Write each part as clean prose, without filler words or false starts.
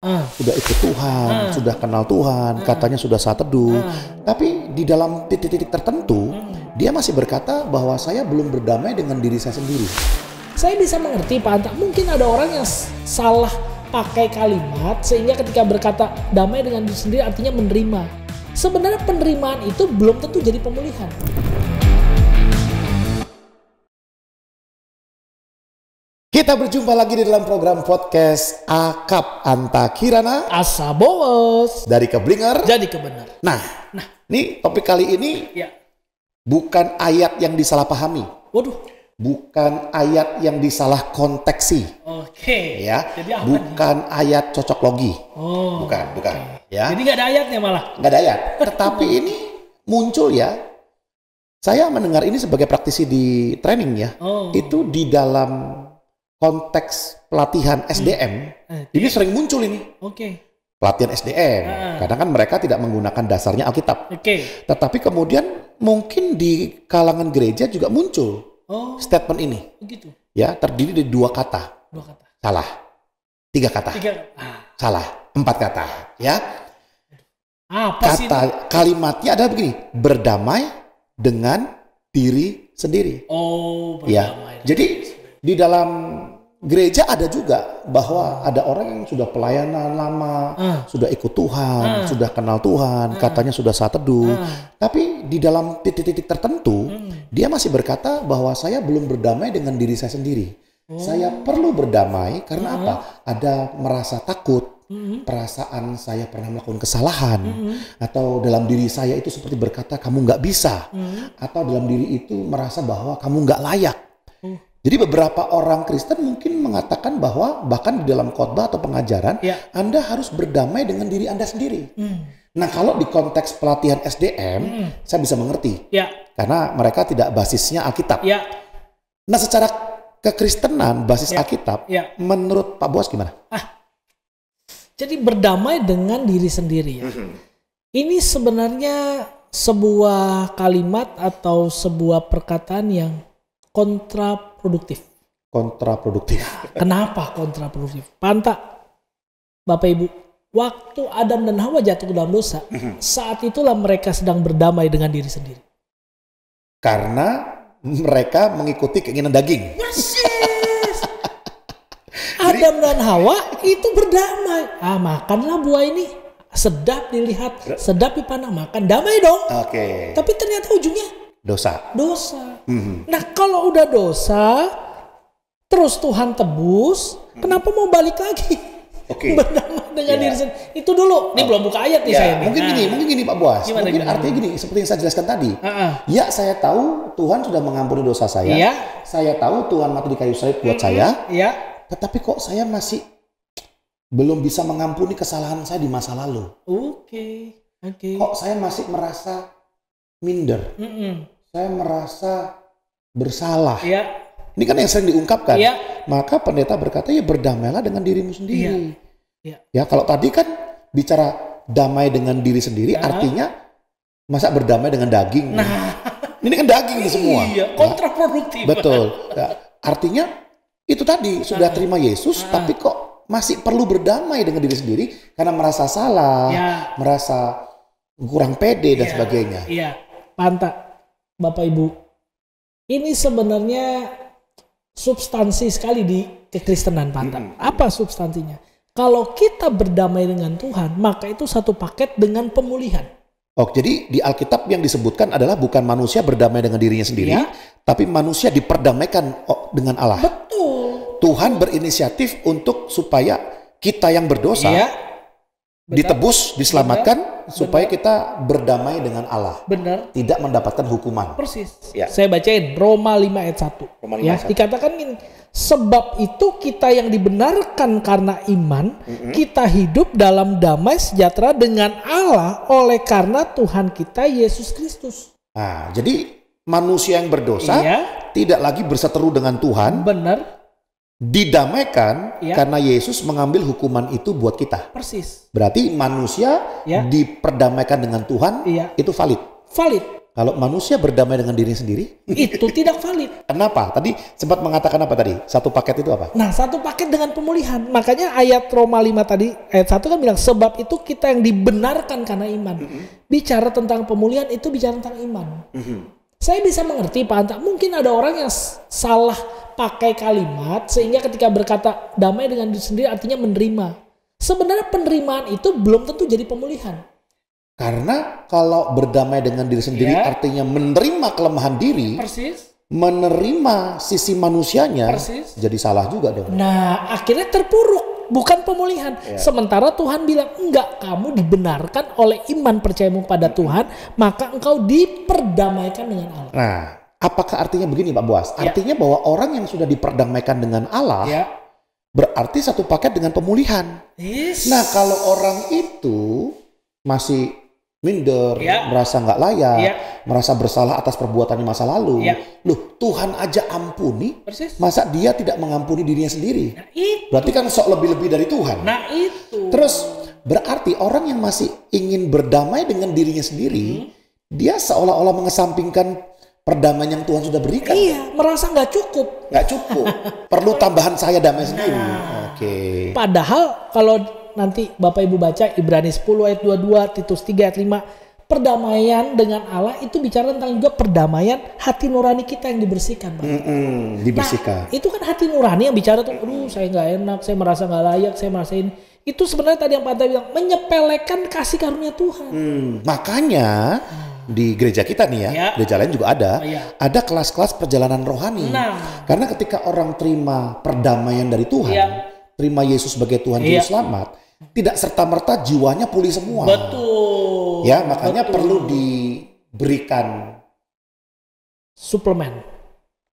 sudah ikut Tuhan, sudah kenal Tuhan, katanya sudah saat teduh. Tapi di dalam titik-titik tertentu, dia masih berkata bahwa saya belum berdamai dengan diri saya sendiri. Saya bisa mengerti Pak Anta, mungkin ada orang yang salah pakai kalimat sehingga ketika berkata damai dengan diri sendiri artinya menerima. Sebenarnya penerimaan itu belum tentu jadi pemulihan. Kita berjumpa lagi di dalam program podcast Akap Anta Kirana Asa bos dari keblinger jadi kebenar. Nah, ini topik kali ini bukan ayat yang disalahpahami. Waduh. Bukan ayat yang disalah konteksi. Oke. Ya. Jadi apa bukan nih? Ayat cocok logi. Oh. Bukan. Ya. Jadi nggak ada ayatnya malah. Nggak ada ayat. Tetapi ini muncul ya. Saya mendengar ini sebagai praktisi di training ya. Itu di dalam konteks pelatihan SDM, ini sering muncul ini. Pelatihan SDM, kadang kan mereka tidak menggunakan dasarnya Alkitab. Tetapi kemudian mungkin di kalangan gereja juga muncul statement ini. Ya, terdiri dari dua kata. Salah. 3 kata. Salah. 4 kata. Ya. Apa sih kata kalimatnya adalah begini, berdamai dengan diri sendiri. Berdamai. Ya. Jadi di dalam gereja ada juga bahwa ada orang yang sudah pelayanan lama, sudah ikut Tuhan, sudah kenal Tuhan, katanya sudah saat teduh. Tapi di dalam titik-titik tertentu, dia masih berkata bahwa saya belum berdamai dengan diri saya sendiri. Saya perlu berdamai karena apa? Ada merasa takut, perasaan saya pernah melakukan kesalahan, atau dalam diri saya itu seperti berkata kamu nggak bisa, atau dalam diri itu merasa bahwa kamu nggak layak. Jadi beberapa orang Kristen mungkin mengatakan bahwa bahkan di dalam khotbah atau pengajaran, Anda harus berdamai dengan diri Anda sendiri. Nah, kalau di konteks pelatihan SDM, saya bisa mengerti. Karena mereka tidak basisnya Alkitab. Nah, secara kekristenan basis Alkitab, menurut Pak Bos gimana? Jadi berdamai dengan diri sendiri ya. Ini sebenarnya sebuah kalimat atau sebuah perkataan yang kontraproduktif. Kenapa kontraproduktif? Pantak, Bapak Ibu, waktu Adam dan Hawa jatuh ke dalam dosa, saat itulah mereka sedang berdamai dengan diri sendiri. Karena mereka mengikuti keinginan daging. Persis. Adam dan Hawa itu berdamai. Makanlah buah ini. Sedap dilihat, sedap dipandang, makan, damai dong. Tapi ternyata ujungnya dosa. Nah, kalau udah dosa, terus Tuhan tebus, kenapa mau balik lagi? Berdamai dengan diri sendiri. Itu dulu. Ini belum buka ayat nih saya. Mungkin gini Pak Boas. Mungkin artinya gini, seperti yang saya jelaskan tadi. Ya, saya tahu Tuhan sudah mengampuni dosa saya. Saya tahu Tuhan mati di kayu salib buat saya. Tetapi kok saya masih belum bisa mengampuni kesalahan saya di masa lalu. Kok saya masih merasa minder. Saya merasa bersalah. Ini kan yang sering diungkapkan. Maka pendeta berkata, ya berdamailah dengan dirimu sendiri. Ya, kalau tadi kan bicara damai dengan diri sendiri, artinya masa berdamai dengan daging. Ini kan daging ini semua. Kontraproduktif. Betul. Ya, artinya itu tadi sudah terima Yesus, tapi kok masih perlu berdamai dengan diri sendiri karena merasa salah, merasa kurang pede dan sebagainya. Pantak, Bapak Ibu, ini sebenarnya substansi sekali di kekristenan Pantak. Apa substansinya? Kalau kita berdamai dengan Tuhan, maka itu satu paket dengan pemulihan. Jadi di Alkitab yang disebutkan adalah bukan manusia berdamai dengan dirinya sendiri, tapi manusia diperdamaikan dengan Allah. Betul. Tuhan berinisiatif untuk supaya kita yang berdosa ditebus, diselamatkan, supaya kita berdamai dengan Allah. Tidak mendapatkan hukuman. Persis. Saya bacain Roma 5 ayat 1. Dikatakan gini, sebab itu kita yang dibenarkan karena iman, kita hidup dalam damai sejahtera dengan Allah oleh karena Tuhan kita Yesus Kristus. Nah, jadi manusia yang berdosa tidak lagi berseteru dengan Tuhan. Didamaikan karena Yesus mengambil hukuman itu buat kita. Persis. Berarti manusia diperdamaikan dengan Tuhan itu valid. Kalau manusia berdamai dengan diri sendiri, itu tidak valid. Kenapa? Tadi sempat mengatakan apa tadi? Satu paket itu apa? Nah, satu paket dengan pemulihan. Makanya ayat Roma 5 tadi, ayat 1 kan bilang, sebab itu kita yang dibenarkan karena iman. Bicara tentang pemulihan itu bicara tentang iman. Saya bisa mengerti Pak Anta, mungkin ada orang yang salah pakai kalimat, sehingga ketika berkata damai dengan diri sendiri artinya menerima. Sebenarnya penerimaan itu belum tentu jadi pemulihan. Karena kalau berdamai dengan diri sendiri artinya menerima kelemahan diri, menerima sisi manusianya, jadi salah juga dong. Nah, akhirnya terpuruk, bukan pemulihan. Sementara Tuhan bilang, enggak, kamu dibenarkan oleh iman percayamu pada Tuhan, maka engkau diperdamaikan dengan Allah. Nah, apakah artinya begini Pak Boas? Artinya bahwa orang yang sudah diperdamaikan dengan Allah, berarti satu paket dengan pemulihan. Nah, kalau orang itu masih minder, merasa nggak layak, merasa bersalah atas perbuatannya masa lalu. Loh, Tuhan aja ampuni, masa dia tidak mengampuni dirinya sendiri? Nah, itu. Berarti kan sok lebih-lebih dari Tuhan. Nah, itu. Terus berarti orang yang masih ingin berdamai dengan dirinya sendiri, dia seolah-olah mengesampingkan perdamaian yang Tuhan sudah berikan. Iya, merasa nggak cukup. Nggak cukup. Perlu tambahan saya damai sendiri. Oke. Padahal kalau nanti Bapak Ibu baca Ibrani 10 ayat 22, Titus 3 ayat 5, perdamaian dengan Allah itu bicara tentang juga perdamaian hati nurani kita yang dibersihkan. Dibersihkan. Nah, itu kan hati nurani yang bicara tuh, aduh saya nggak enak, saya merasa nggak layak, saya merasa ini. Itu sebenarnya tadi yang Pak Anta bilang, menyepelekan kasih karunia Tuhan. Makanya di gereja kita nih gereja lain juga ada kelas-kelas perjalanan rohani. Karena ketika orang terima perdamaian dari Tuhan, terima Yesus sebagai Tuhan Juru Selamat, tidak serta-merta jiwanya pulih semua. Betul. Ya, makanya perlu diberikan suplemen,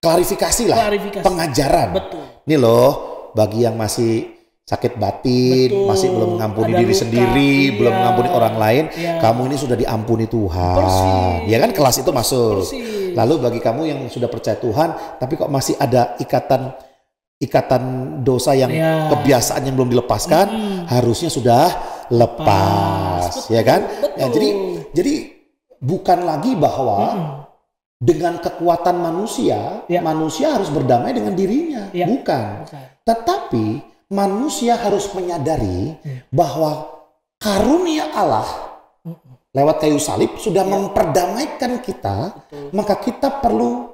klarifikasi lah, pengajaran. Betul. Nih loh, bagi yang masih sakit batin, masih belum mengampuni diri sendiri, belum mengampuni orang lain, kamu ini sudah diampuni Tuhan. Ya kan, kelas itu masuk. Lalu bagi kamu yang sudah percaya Tuhan, tapi kok masih ada ikatan dosa yang kebiasaan yang belum dilepaskan, harusnya sudah lepas. Ya kan? Ya, jadi bukan lagi bahwa dengan kekuatan manusia, manusia harus berdamai dengan dirinya. Bukan. Tetapi manusia harus menyadari bahwa karunia Allah lewat kayu salib sudah memperdamaikan kita, maka kita perlu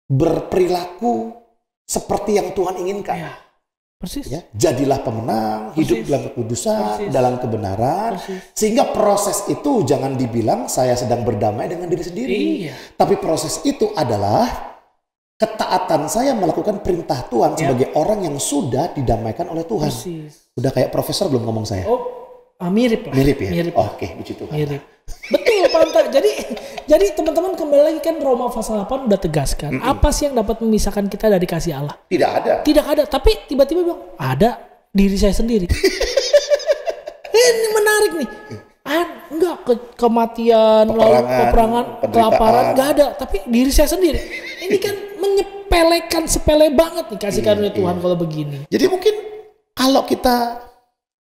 berperilaku seperti yang Tuhan inginkan. Ya, jadilah pemenang, hidup dalam kekudusan, dalam kebenaran. Sehingga proses itu jangan dibilang saya sedang berdamai dengan diri sendiri. Tapi proses itu adalah ketaatan saya melakukan perintah Tuhan sebagai orang yang sudah didamaikan oleh Tuhan. Udah kayak profesor belum ngomong saya? Mirip lah. Mirip ya? Mirip. Oke, puji Tuhan. Mirip. Betul Pak Anta. Jadi teman-teman kembali lagi kan Roma pasal 8 udah tegaskan. Apa sih yang dapat memisahkan kita dari kasih Allah? Tidak ada. Tidak ada. Tapi tiba-tiba bilang, ada diri saya sendiri. Ini menarik nih. Enggak, kematian, peperangan, kelaparan, enggak ada. Tapi diri saya sendiri. Ini kan menyepelekan, sepele banget nih kasih karunia Tuhan kalau begini. Jadi mungkin kalau kita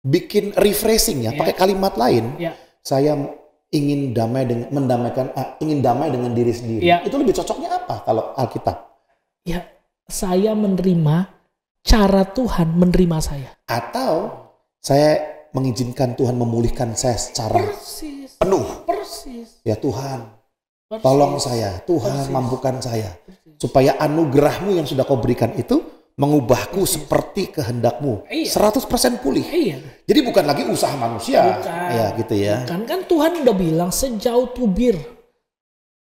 bikin refreshing pakai kalimat lain, saya ingin damai dengan diri sendiri. Itu lebih cocoknya apa kalau Alkitab? Ya, saya menerima cara Tuhan menerima saya. Atau saya mengizinkan Tuhan memulihkan saya secara penuh. Ya Tuhan, tolong saya, Tuhan mampukan saya, supaya anugerahmu yang sudah kau berikan itu mengubahku seperti kehendakmu. 100% pulih. Jadi bukan lagi usaha manusia. Ya gitu ya. Kan Tuhan udah bilang sejauh tubir,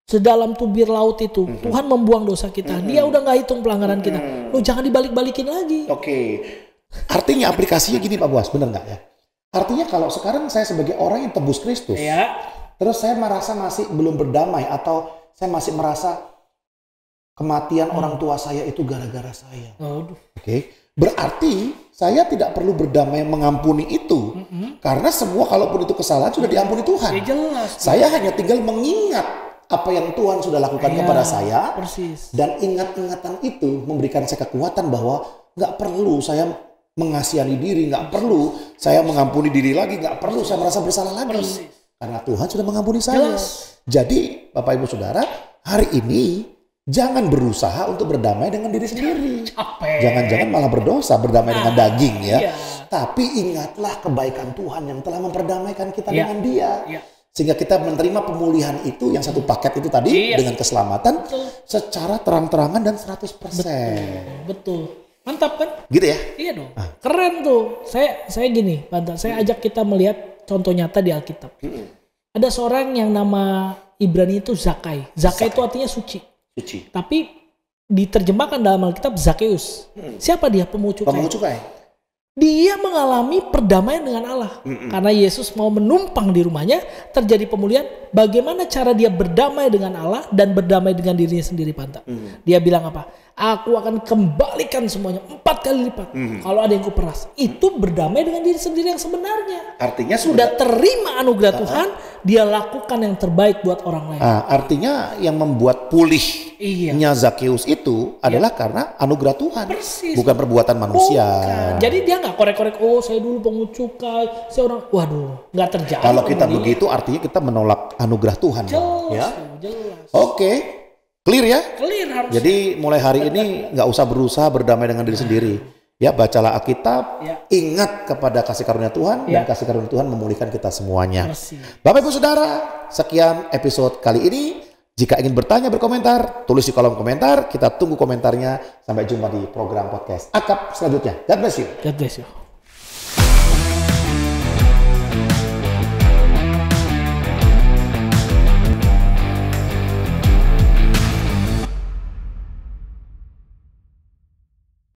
sedalam tubir laut itu, Tuhan membuang dosa kita. Dia udah gak hitung pelanggaran kita. Lu jangan dibalik-balikin lagi. Oke. Artinya aplikasinya gini Pak Boas, bener gak ya? Artinya kalau sekarang saya sebagai orang yang tebus Kristus, terus saya merasa masih belum berdamai, atau saya masih merasa kematian orang tua saya itu gara-gara saya. Oke. Berarti saya tidak perlu berdamai mengampuni itu. Karena semua kalaupun itu kesalahan sudah diampuni Tuhan. Jelas. Saya hanya tinggal mengingat apa yang Tuhan sudah lakukan kepada saya. Dan ingat-ingatan itu memberikan saya kekuatan bahwa gak perlu saya mengasihani diri, gak perlu saya mengampuni diri lagi, gak perlu saya merasa bersalah lagi. Karena Tuhan sudah mengampuni saya. Jelas. Jadi Bapak Ibu Saudara, hari ini jangan berusaha untuk berdamai dengan diri sendiri. Jangan-jangan malah berdosa, berdamai dengan daging ya. Iya. Tapi ingatlah kebaikan Tuhan yang telah memperdamaikan kita Iya. dengan Dia. Iya. Sehingga kita menerima pemulihan itu, yang satu paket itu tadi, Iya. dengan keselamatan Betul. secara terang-terangan dan 100%. Betul. Mantap kan? Gitu ya? Iya dong. Keren tuh. Saya gini, Banta. Saya ajak kita melihat contoh nyata di Alkitab. Ada seorang yang nama Ibrani itu Zakai. Zakai itu artinya suci. Suci. Tapi diterjemahkan dalam Alkitab Zakeus. Siapa dia? Pemungut cukai. Pemungut cukai. Dia mengalami perdamaian dengan Allah. Karena Yesus mau menumpang di rumahnya, terjadi pemulihan. Bagaimana cara dia berdamai dengan Allah dan berdamai dengan dirinya sendiri, Panta? Dia bilang apa? Aku akan kembalikan semuanya 4 kali lipat. Kalau ada yang kuperas. Itu berdamai dengan diri sendiri yang sebenarnya. Artinya Sudah terima anugerah Tuhan, dia lakukan yang terbaik buat orang lain. artinya yang membuat pulihnya Zakeus itu adalah karena anugerah Tuhan. Persis. Bukan perbuatan manusia. Bukan. Jadi dia nggak korek-korek, oh saya dulu pengungut cukai, saya orang, waduh, nggak terjadi. Kalau kita begitu artinya kita menolak anugerah Tuhan. Jelas, Ya? jelas. Oke. Clear ya? Clear harus. Jadi mulai hari ini nggak usah berusaha berdamai dengan diri sendiri. Ya, bacalah Alkitab, ingat kepada kasih karunia Tuhan, dan kasih karunia Tuhan memulihkan kita semuanya. Persis. Bapak Ibu Saudara, sekian episode kali ini. Jika ingin bertanya, berkomentar, tulis di kolom komentar. Kita tunggu komentarnya. Sampai jumpa di program podcast Akap selanjutnya. God bless you. God bless you.